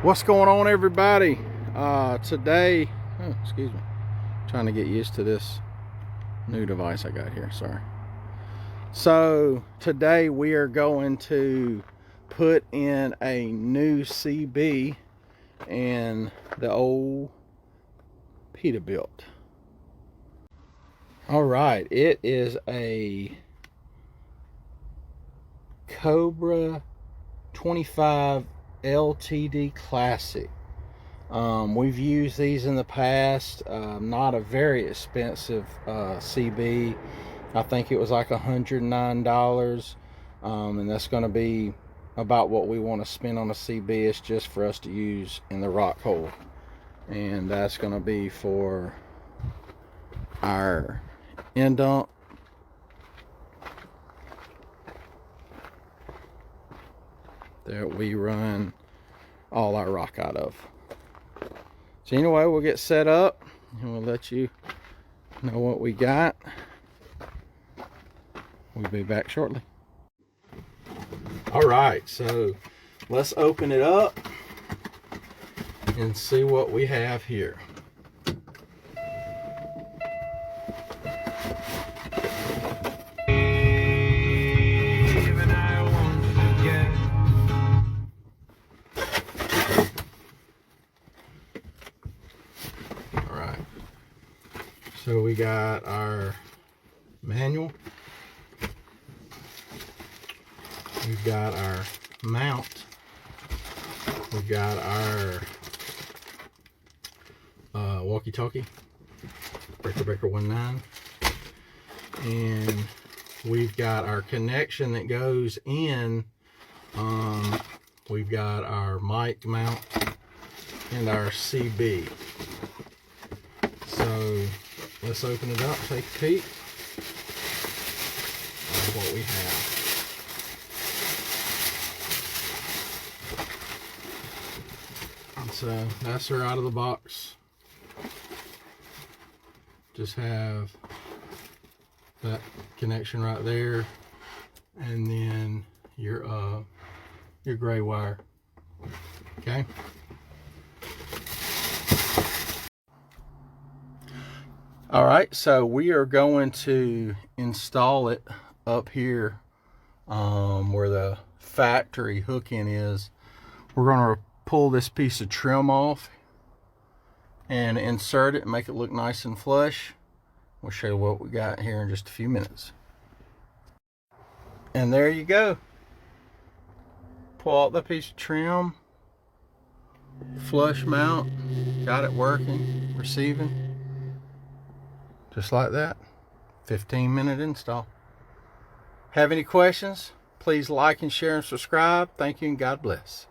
What's going on, everybody? Today, excuse me, trying to get used to this new device I got here. Sorry. So today we are going to put in a new CB in the old Peterbilt. All right, it is a Cobra 25 LTD Classic. We've used these in the past. Not a very expensive CB. I think it was like $109, and that's going to be about what we want to spend on a CB. It's just for us to use in the rock hole, and that's going to be for our end dump. That we run all our rock out of. So anyway, we'll get set up and we'll let you know what we got. We'll be back shortly. All right, so let's open it up and see what we have here. So we got our manual, we've got our mount, we've got our walkie-talkie, Breaker 19, and we've got our connection that goes in. We've got our mic mount and our CB. So let's open it up, take a peek of what we have. And so that's her out of the box. Just have that connection right there, and then your gray wire. Okay. All right, so we are going to install it up here where the factory hook-in is. We're going to pull this piece of trim off and insert it and make it look nice and flush. We'll show you what we got here in just a few minutes. And there you go. Pull out the piece of trim, flush mount, got it working, receiving. Just like that. 15-minute install. Have any questions? Please like and share and subscribe. Thank you and God bless.